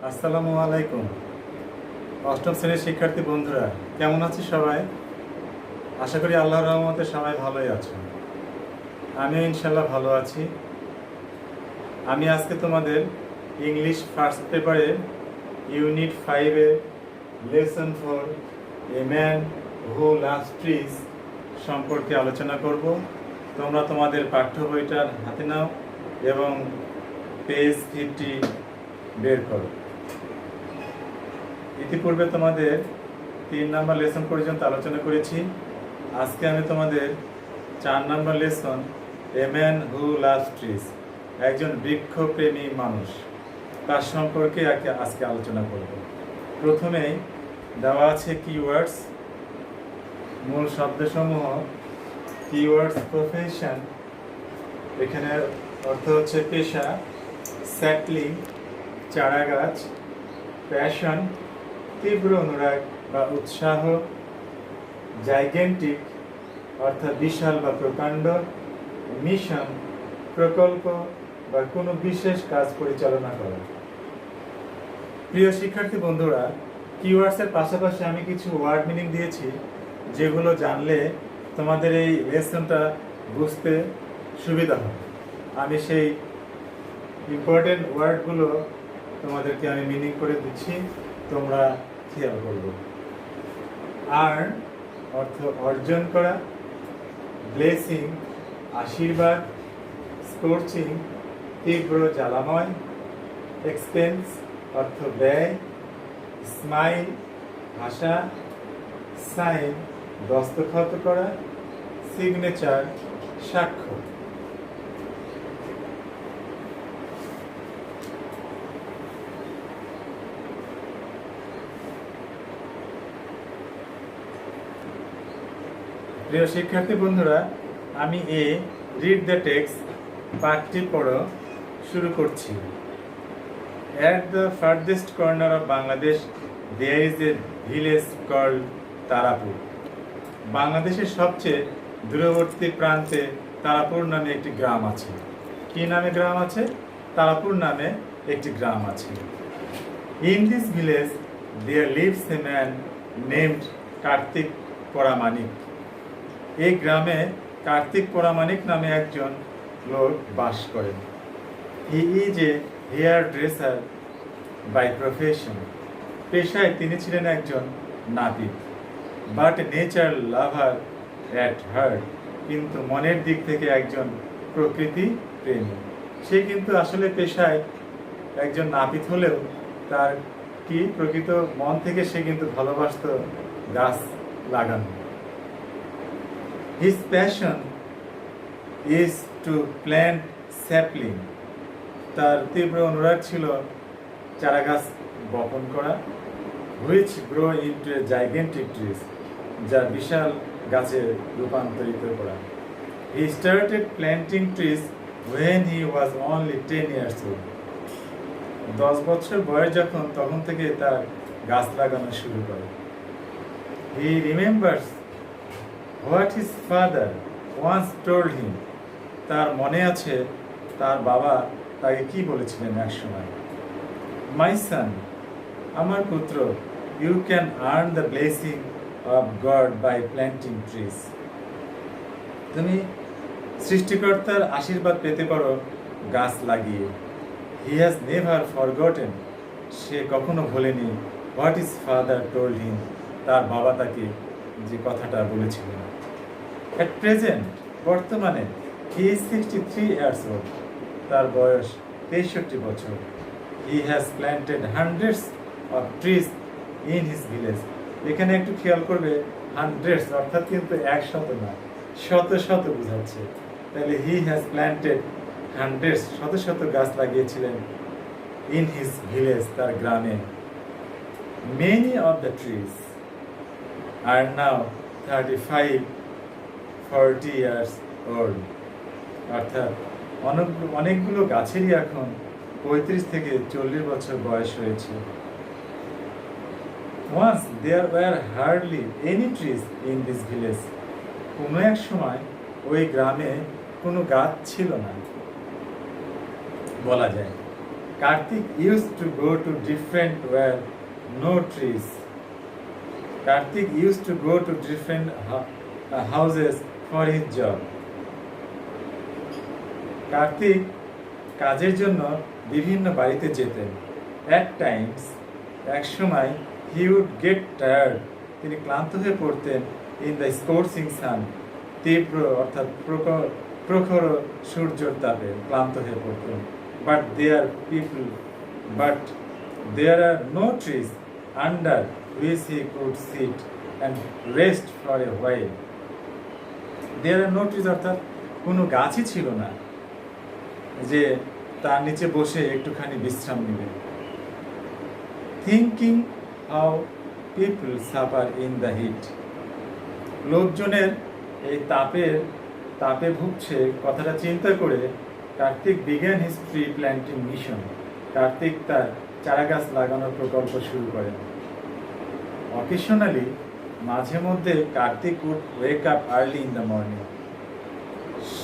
আসসালামু আলাইকুম। অষ্টম শ্রেণীর শিক্ষার্থী বন্ধুরা, কেমন আছি সবাই? আশা করি আল্লাহর রহমতে সবাই ভালোই আছো। আমিও ইনশাল্লাহ ভালো আছি। আমি আজকে তোমাদের ইংলিশ ফার্স্ট পেপারের ইউনিট 5-এর lesson 4 a man who loves trees সম্পর্কে আলোচনা করব। তোমরা তোমাদের পাঠ্য বইটার হাতে নাও এবং পেজ 50 বের করো। ইতিপূর্বে তোমাদের 3 নম্বর লেসন পর্যন্ত আলোচনা করেছি। আজকে আমি তোমাদের 4 নম্বর lesson a man who loves trees, একজন বৃক্ষপ্রেমী মানুষ, তার সম্পর্কে আজকে আলোচনা করব। প্রথমেই দেওয়া আছে কিওয়ার্ডস, মূল শব্দসমূহ। কিওয়ার্ডস প্রফেশন, এখানে অর্থ হচ্ছে পেশা। স্যাপলিং চারা গাছ। প্যাশন তীব্র অনুরাগ বা উৎসাহ। জাইগেন্টিক অর্থাৎ বিশাল বা প্রকাণ্ড। মিশন প্রকল্প বা কোনো বিশেষ কাজ পরিচালনা করা। প্রিয় শিক্ষার্থী বন্ধুরা, কিওয়ার্ডসের পাশাপাশি আমি কিছু ওয়ার্ড মিনিং দিয়েছি, যেগুলো জানলে তোমাদের এই লেসনটা বুঝতে সুবিধা হবে। আমি সেই ইম্পর্টেন্ট ওয়ার্ডগুলো তোমাদেরকে আমি মিনিং করে দিচ্ছি, তোমরা খেয়াল করবে। আর্ন অর্থ অর্জন করা। ব্লেসিং আশীর্বাদ। স্কর্চিং তীব্র জ্বালাময়। এক্সপেন্স অর্থ ব্যয়। স্মাইল হাসা। সাইন দস্তখত করা। সিগনেচার স্বাক্ষর। প্রিয় শিক্ষার্থী বন্ধুরা, আমি রিড দ্য টেক্সট পাঠটি পড়ো শুরু করছি। At the farthest corner of Bangladesh, there is a village called Tarapur. বাংলাদেশের সবচেয়ে দূরবর্তী প্রান্তে তারাপুর নামে একটি গ্রাম আছে। কি নামে গ্রাম আছে? তারাপুর নামে একটি গ্রাম আছে। In this village, there lives a man named Kartik Paramanik. এই গ্রামে কার্তিক পরামানিক নামে একজন লোক বাস করেন। He is a hair dresser by profession. পেশায় তিনি ছিলেন একজন নাপিত। But nature lover at heart, কিন্তু মনের দিক থেকে একজন প্রকৃতি প্রেমী। সে কিন্তু আসলে পেশায় একজন নাপিত হলেও তার কি প্রকৃত মন থেকে সে কিন্তু ভালোবাসত গাছ লাগানো। His passion is to plant sapling. তার তীব্র অনুরাগ ছিল চারা গাছ বপন করা। which grow into a gigantic trees, যা বিশাল গাছে রূপান্তরিত করা। He started planting trees when he was only 10 years old. 10 বছর বয়স যখন, তখন থেকে তার গাছ লাগানো শুরু করে। He remembers what his father once told him. তার মনে আছে তার বাবা তাকে কি বলেছিলেন এক সময়। My son, আমার পুত্র, you can earn the blessing of God by planting trees. তুমি সৃষ্টিকর্তার আশীর্বাদ পেতে পারো গাছ লাগিয়ে। He has never forgotten. সে কখনো ভোলেনি what his father told him. তার বাবা তাকে যে কথাটা বলেছিলেন। At present, বর্তমানে he is 63 years old. তার বয়স 63 বছর। He has planted hundreds of trees in his village. এখানে একটু খেয়াল করবে, hundreds অর্থাৎ কিন্তু 100 না, শত শত বোঝাচ্ছে। তাহলে he has planted hundreds, শত শত গাছ লাগিয়েছিলেন in his village, তার গ্রামে। Many of the trees are now 35-40 years old. অর্থাৎ অনেকগুলো গাছেরই এখন 35 থেকে 40 বছর বয়স হয়েছে। Once there were hardly any trees in this village. কোনো এক সময় ওই গ্রামে কোনো গাছ ছিল না বলা যায়। Karthik used to go to different where no trees. Karthik used to go to different houses for his job. Kartik কাজের জন্য বিভিন্ন বাড়িতে যেতেন। At times, এক সময় he would get tired, তিনি ক্লান্ত হয়ে পড়তেন in the scorching sun, তীব্র অর্থাৎ প্রখর সূর্যের তাপে ক্লান্ত হয়ে পড়তেন। But there are no trees under which he could sit and rest for a while. There are no trees অর্থাৎ কোনো গাছই ছিল না যে তার নিচে বসে একটুখানি বিশ্রাম নেবে। Thinking how people suffer in the heat. লোকজনের এই তাপে ভুগছে কথাটা চিন্তা করে Kartik began his tree planting mission. Kartik তার চারাগাছ লাগানোর প্রকল্প শুরু করেন। Occasionally, মাঝে মধ্যে Kartik would wake up early in the morning.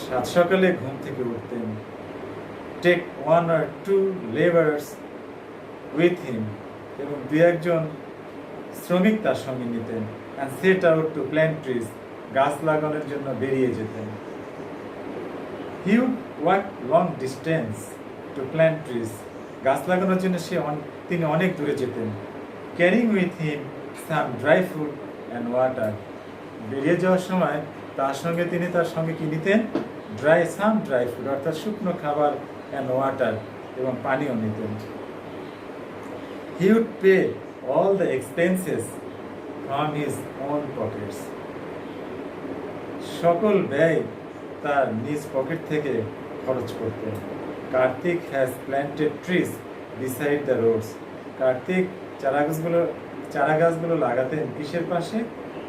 সাত সকালে ঘুম থেকে উঠতেন। Take 1 or 2 laborers with him, এবং দু একজন শ্রমিক তার সঙ্গে নিতেন, and set out to plant trees, গাছ লাগানোর জন্য বেরিয়ে যেতেন। He would walk long distance to plant trees, গাছ লাগানোর জন্য তিনি অনেক দূরে যেতেন। Carrying with him some dry food and water, বেরিয়ে যাওয়ার সময় তিনি তার সঙ্গে কি নিতেন? some dry food অর্থাৎ শুকনো খাবার and water, এবং পানিও নিতেন। He would pay all the expenses from his own pockets, সকল ব্যয় তার নিজ পকেট থেকে খরচ করতেন। Kartik has planted trees beside the roads. Kartik চারাগাছগুলো লাগাতেন কিসের পাশে?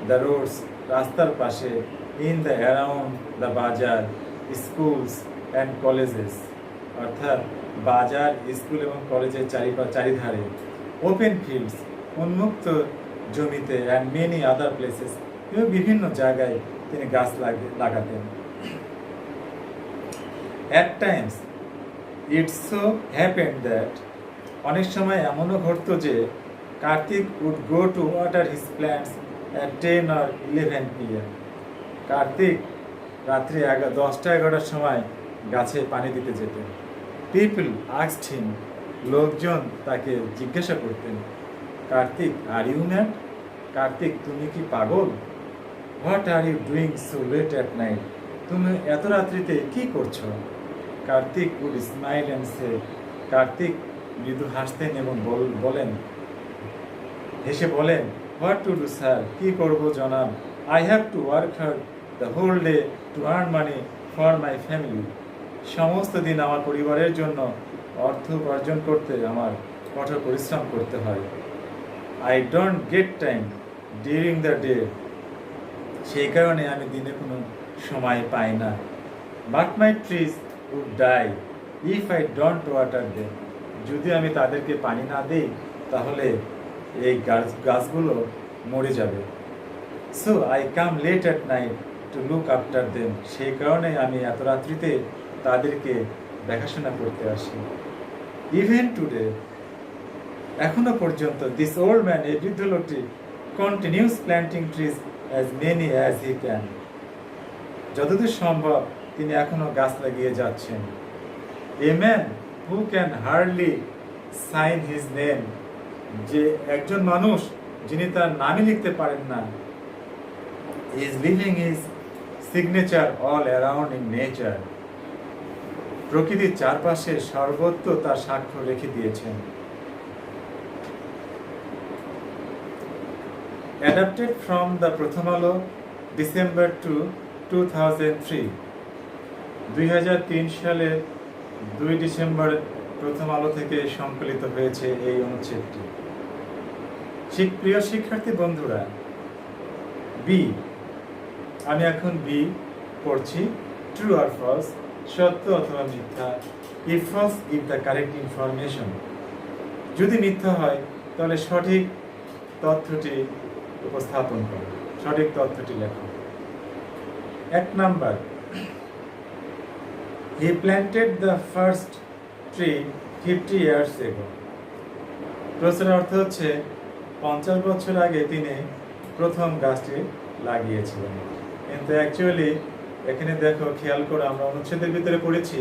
The roads, রাস্তার পাশে। In the around the বাজার, schools and colleges, অর্থাৎ বাজার, স্কুল এবং কলেজের চারিধারে। ওপেন ফিল্ডস, উন্মুক্ত জমিতে, and many other places, এবং বিভিন্ন জায়গায় তিনি গাছ লাগাতেন। At times, it so happened that, অনেক সময় এমনও ঘটতো যে Kartik would go to water his plants at 10 or 11 p.m. Kartik রাত্রি 10-11টার সময় গাছে পানি দিতে যেতেন। People asked him, লোকজন তাকে জিজ্ঞাসা করতেন, Kartik, are you mad? Kartik, তুমি কি পাগল? What are you doing so late at night? তুমি এত রাত্রিতে কি করছো? কার্তিক উড স্মাইল অ্যান্ড সে, কার্তিক মৃদু হাসতেন এবং হেসে বলেন, হোয়াট টু ডু স্যার? কি করব জনাব? I have to work hard the whole day to earn money for my family. সমস্ত দিন আমার পরিবারের জন্য অর্থ উপার্জন করতে আমার কঠোর পরিশ্রম করতে হয়। I don't get time during the day, সেই কারণে আমি দিনে কোনো সময় পাই না। But my trees would die if I don't water them, যদি আমি তাদেরকে পানি না দিই তাহলে এই গাছগুলো মরে যাবে। So I come late at night to look after them, সেই কারণে আমি এত রাত্রিতে তাদেরকে দেখাশোনা করতে আসি। ইভেন টুডে, এখনো পর্যন্ত, দিস ওল্ড ম্যান, এই বৃদ্ধ লোকটি, continues planting trees as many as he can, যতদূর সম্ভব তিনি এখনো গাছ লাগিয়ে যাচ্ছেন। A man who can hardly sign his name, যে একজন মানুষ যিনি তার নামই লিখতে পারেন না, is living his signature all around in nature, প্রকৃতির চারপাশে সর্বত্র তার স্বাক্ষর রেখে দিয়েছেন। অ্যাডাপ্টেড ফ্রম দ্য প্রথম আলো, ডিসেম্বর 2003, 2003 সালের 2 ডিসেম্বর প্রথম আলো থেকে সংকলিত হয়েছে এই অনুচ্ছেদটি। প্রিয় শিক্ষার্থী বন্ধুরা, বি, আমি এখন বি পড়ছি। ট্রু আর ফলস, সত্য অথবা মিথ্যা। If false, give the correct information. যদি মিথ্যা হয় তাহলে সঠিক তথ্যটি উপস্থাপন করো, সঠিক তথ্যটি লেখো। 1 number, he planted the first tree 50 years ago। প্রশ্নের অর্থ হচ্ছে 50 বছর আগে তিনি প্রথম গাছটি লাগিয়েছিলেন। কিন্তু অ্যাকচুয়ালি এখানে দেখো, খেয়াল করে আমরা অনুচ্ছেদের ভিতরে পড়েছি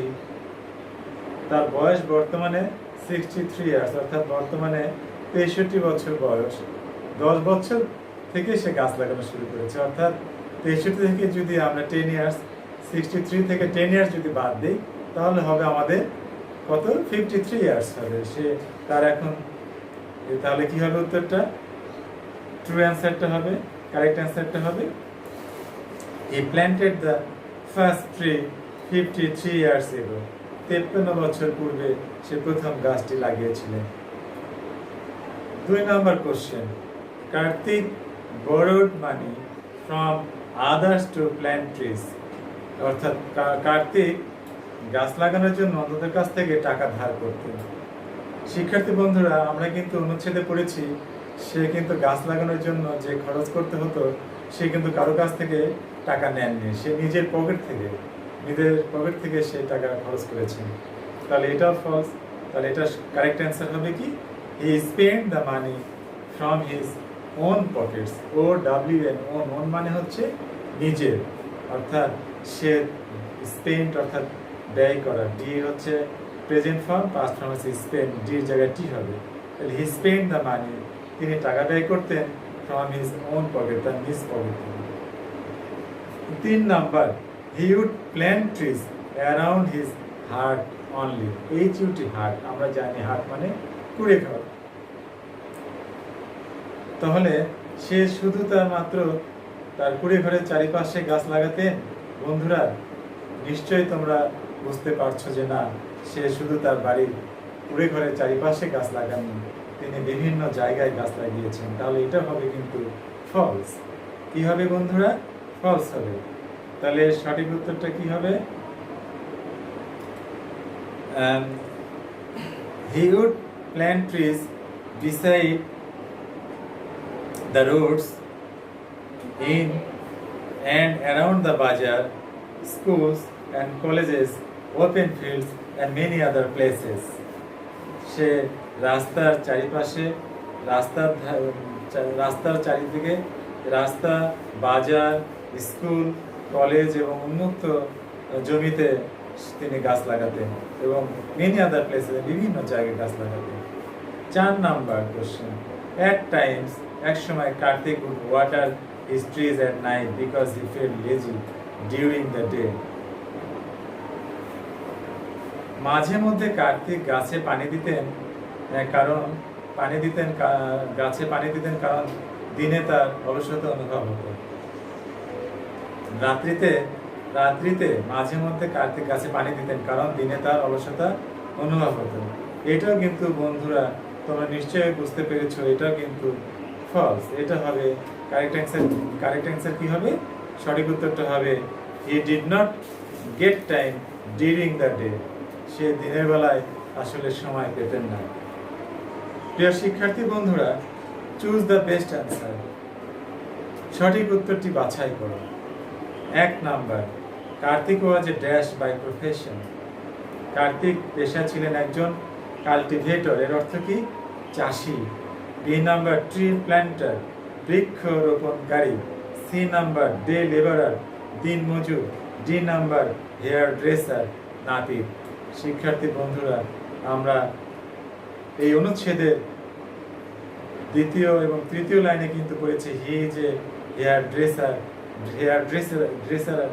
তার বয়স বর্তমানে 63 ইয়ার্স, অর্থাৎ বর্তমানে 63 বছর বয়স। 10 বছর থেকে সে গাছ লাগানো শুরু করেছে, অর্থাৎ 63 থেকে যদি আমরা 10 ইয়ার্স, 63 থেকে 10 ইয়ার্স যদি বাদ দিই, তাহলে হবে আমাদের কত? 53 ইয়ার্স হবে সে তার এখন। তাহলে কি হবে উত্তরটা? ট্রু অ্যান্সারটা হবে, কারেক্ট অ্যান্সারটা হবে he planted the first tree 53 years ago. 53 বছর পূর্বে সে প্রথম গাছটি লাগিয়েছিলেন। 2 নম্বর question, Kartik borrowed money from others to plant trees। অর্থাৎ কার্তিক গাছ লাগানোর জন্য অন্যদের কাছ থেকে টাকা ধার করতেন। শিক্ষার্থী বন্ধুরা, আমরা কিন্তু অনুচ্ছেদে পড়েছি সে কিন্তু গাছ লাগানোর জন্য যে খরচ করতে হতো সে কিন্তু কারো কাছ থেকে টাকা নেননি, সে নিজের পকেট থেকে সে টাকা খরচ করেছেন। তাহলে এটাও ফলস। তাহলে এটা কারেক্ট অ্যান্সার হবে কি? He spend the money from his own pockets. OWN, own মানে হচ্ছে নিজের, অর্থাৎ সে স্পেন্ড অর্থাৎ ব্যয় করা। ডি হচ্ছে প্রেজেন্ট ফর্ম, পাস্ট ফর্ম হচ্ছে স্পেন্ড, ডির জায়গায় টি হবে। তাহলে হি স্পেন্ড দ্য মানি, তিনি টাকা ব্যয় করতেন ফ্রম হিজ ওন পকেট, তার নিজ পকেট থেকে। 3 number, he would plant trees around his heart only. HUT, heart, আমরা জানি হার্ট মানে কুড়ে ঘর। তাহলে সে শুধু তার কুড়ে ঘরের চারিপাশে গাছ লাগাতেন। বন্ধুরা, নিশ্চয়ই তোমরা বুঝতে পারছো যে না, সে শুধু তার বাড়ির কুড়ে ঘরের চারিপাশে গাছ লাগাননি, তিনি বিভিন্ন জায়গায় গাছ লাগিয়েছেন। তাহলে এটা হবে কিন্তু ফলস। কি হবে বন্ধুরা? ফলস হবে। তাহলে সঠিক উত্তরটা কি হবে? He would plant trees beside the roads in and around the bazaar, schools and colleges, open fields and many other places। সে রাস্তার চারিপাশে, রাস্তার চারিদিকে, রাস্তা, বাজার, স্কুল, কলেজ এবং উন্মুক্ত জমিতে তিনি গাছ লাগাতেন এবং মেনি আদার প্লেসে, বিভিন্ন জায়গায় গাছ লাগাতেন। 4 নাম্বার কোশ্চেন, at times, এক সময় Kartik would water his trees at night because he felt lazy during the day। মাঝে মধ্যে কার্তিক গাছে পানি দিতেন কারণ দিনে তার অলসতা অনুভব হতো। রাত্রিতে মাঝে মধ্যে কার্তিক গাছে পানি দিতেন কারণ দিনে তার অলসতা অনুভব হতো। এটাও কিন্তু বন্ধুরা তোমরা নিশ্চয়ই বুঝতে পেরেছো, এটাও কিন্তু ফলস। এটা হবে কারেক্ট অ্যান্সার কি হবে? সঠিক উত্তরটা হবে he did not get time during the day. সে দিনের বেলায় আসলে সময় পেতেন না। প্রিয় শিক্ষার্থী বন্ধুরা, চুজ দ্য বেস্ট অ্যান্সার। সঠিক উত্তরটি বাছাই করো। 1 number, Kartik was a dash by profession. কার্তিক পেশা ছিলেন একজন কাল্টিভেটর, এর অর্থ কি? চাষি। বি নাম্বার, ট্রি প্ল্যান্টার, বৃক্ষ রোপণকারী। সি নাম্বার, ডে লেবারার, দিন মজুর। ডি নাম্বার, হেয়ার ড্রেসার, নাপিত। শিক্ষার্থী বন্ধুরা, আমরা এই অনুচ্ছেদের 2য় এবং 3য় লাইনে কিন্তু পড়েছি he is a hair dresser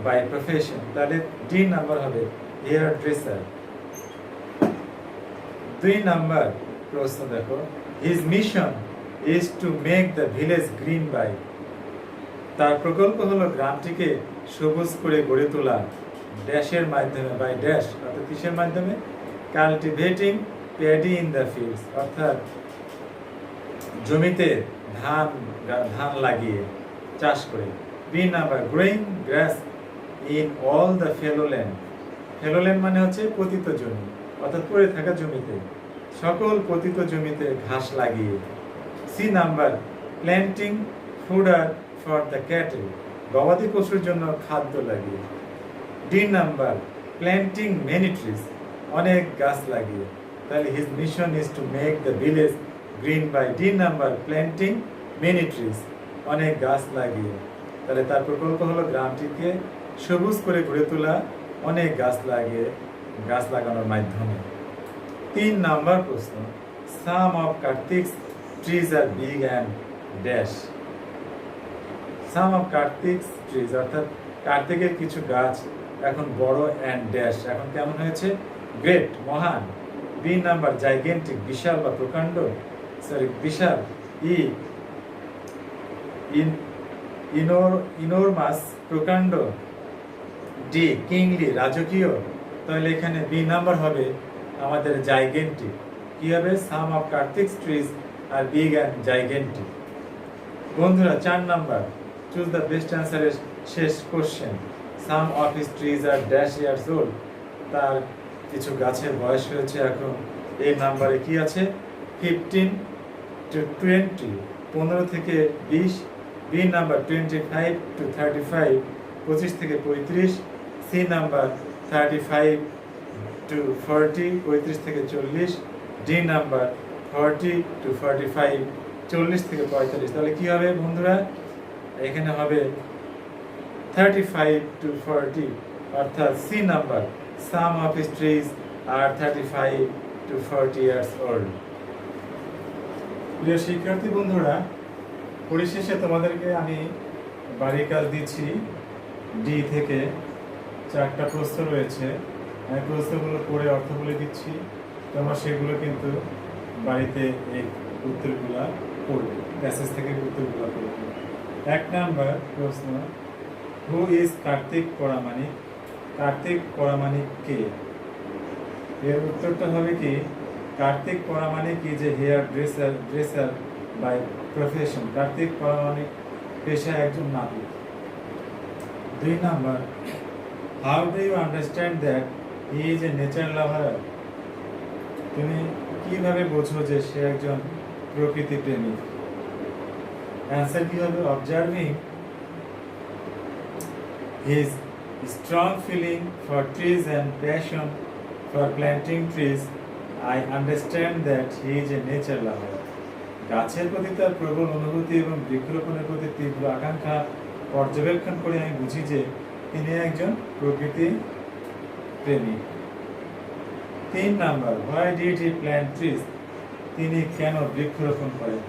by profession. তাহলে ডি নাম্বার হবে হেয়ার ড্রেসার। 2 নাম্বার প্রশ্ন দেখো, his mission is to make the village green by. তার প্রকল্প হলো গ্রামটিকে সবুজ করে গড়ে তোলা ড্যাশের মাধ্যমে, বাই ড্যাশ অর্থাৎ কিসের মাধ্যমে? Cultivating paddy in the fields, অর্থাৎ জমিতে ধান লাগিয়ে চাষ করে। B number, growing grass in all the fallow land. Fallow land মানে হচ্ছে পতিত জমি, অর্থাৎ পড়ে থাকা জমিতে, সকল পতিত জমিতে ঘাস লাগিয়ে। C number, planting fodder for the cattle. গবাদি পশুর জন্য খাদ্য লাগিয়ে। D number, planting many trees. অনেক গাছ লাগিয়ে। তাহলে his mission is to make the village green by D number planting many trees, অনেক গাছ লাগিয়ে। তাহলে তার প্রকল্প হলো গ্রামটিকে সবুজ করে গড়ে তোলা, অনেক গাছ লাগানোর মাধ্যমে। 3 নাম্বার প্রশ্ন, some of Kartik's trees are big and dash. Some of Kartik's trees অর্থাৎ কার্তিকের কিছু গাছ এখন বড় অ্যান্ড ড্যাশ এখন কেমন হয়েছে, গ্রেট মহান। বি নাম্বার জাইগেন্টিক বিশাল বা প্রকাণ্ড, বিশাল। ই ইনোরমাস প্রকাণ্ড। ডি কিংলি রাজকীয়। তাহলে এখানে বি নাম্বার হবে আমাদের জাইগেন্টিক। কি হবে, some of Kartik's trees are big and gigantic. বন্ধুরা 4 নাম্বার, চুজ দ্য বেস্ট অ্যান্সারের শেষ question. Some of his trees are dash years old, তার কিছু গাছের বয়স হয়েছে এখন। এই নাম্বারে কি আছে, 15 to 20, 15 থেকে 20। বি নাম্বার 25 to 35, 25 থেকে 35। সি নাম্বার 35 to 40, 35 থেকে 40। ডি নাম্বার 40 to 45, 40 থেকে 45। তাহলে কি হবে বন্ধুরা, এখানে হবে 35 to 40, অর্থাৎ C number. Some of his trees are 35 to 40 years old। প্রিয় শিক্ষার্থী বন্ধুরা, পরিশেষে তোমাদেরকে আমি বাড়ির কাজ দিচ্ছি। ডি থেকে 4টা প্রশ্ন রয়েছে, আমি প্রশ্নগুলো পড়ে অর্থ বলে দিচ্ছি, তোমরা সেগুলো কিন্তু বাড়িতে এই উত্তরগুলো পড়বে, প্যাসেজ থেকে উত্তরগুলো পড়বে। 1 নাম্বার প্রশ্ন, হু ইজ কার্তিক পরামানিক। কার্তিক পরামানিক কে? এর উত্তরটা হবে কি, Kartik Paramanik is a hair dresser by profession. Kartik Paramanik পেশায় একজন নাপিত। 2 number, how do you understand that he is a nature lover. তুমি কিভাবে বোঝো যে সে একজন প্রকৃতি প্রেমী? অ্যান্সার কি হবে, observing his strong feeling for trees and passion for planting trees, I understand that he is a nature lover. গাছের প্রতি তার প্রবল অনুভূতি এবং বৃক্ষরোপণের প্রতি তীব্র আকাঙ্ক্ষা পর্যবেক্ষণ করে আমি বুঝি যে তিনি একজন প্রকৃতি প্রেমী। 3 number, why did he plant trees? তিনি কেন বৃক্ষরোপণ করেন?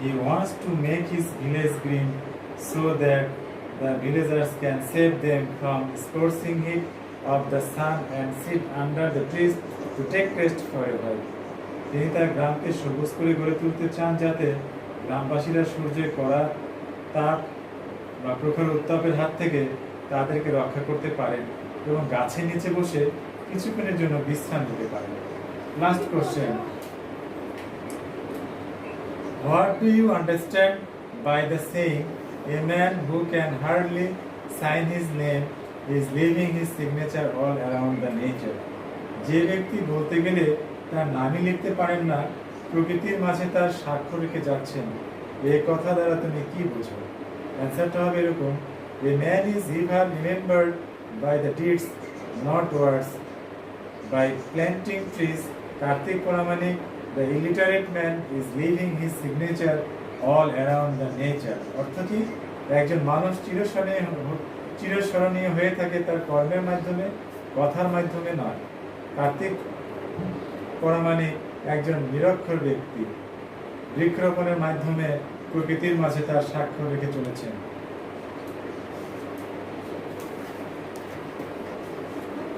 He wants to make his village green so that the villagers can save them from scorching heat of the sun and sit under the trees to take rest for a while. তিনি তার গ্রামকে সবুজ করে গড়ে তুলতে চান যাতে গ্রামবাসীরা সূর্যের কড়া তাপ বা প্রখর উত্তাপের হাত থেকে তাদেরকে রক্ষা করতে পারেন এবং গাছের নিচে বসে কিছুক্ষণের জন্য বিশ্রাম নিতে পারেন। Last question, what do you understand by the saying a man who can hardly sign his name is leaving his signature all around the nature? যে ব্যক্তি বলতে গেলে তার নামই লিখতে পারেন না, প্রকৃতির মাঝে তার স্বাক্ষর রেখে যাচ্ছেন, এই কথা দ্বারা তুমি কি বোঝো? অ্যান্সারটা হবে এরকম, a man is ever remembered by the deeds not words. By planting trees, Kartik Paramanik, the illiterate man, is leaving his signature all around the nature. অর্থ কি, একজন মানুষ চিরস্মরণীয় হয়ে থাকে তার কর্মের মাধ্যমে, কথার মাধ্যমে নয়। কার্তিক পরামানিক একজন নিরক্ষর ব্যক্তি, বৃক্ষরোপণের মাধ্যমে প্রকৃতির মাঝে তার স্বাক্ষর রেখে চলেছেন।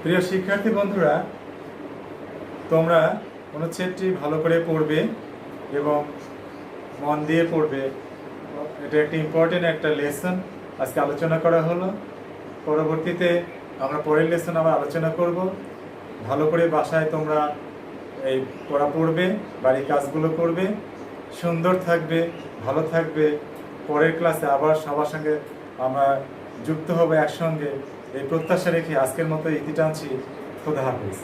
প্রিয় শিক্ষার্থী বন্ধুরা, তোমরা অনুচ্ছেদটি ভালো করে পড়বে এবং মন দিয়ে পড়বে। এটা একটা ইম্পর্টেন্ট একটা লেসন আজকে আলোচনা করা হলো। পরবর্তীতে আমরা পরের লেসন আবার আলোচনা করব। ভালো করে বাসায় তোমরা এই পড়া পড়বে, বাড়ির কাজগুলো করবে, সুন্দর থাকবে, ভালো থাকবে। পরের ক্লাসে আবার সবার সঙ্গে আমরা যুক্ত হব একসঙ্গে, এই প্রত্যাশা রেখে আজকের মতো ইতি টানছি। খোদা হাফেজ।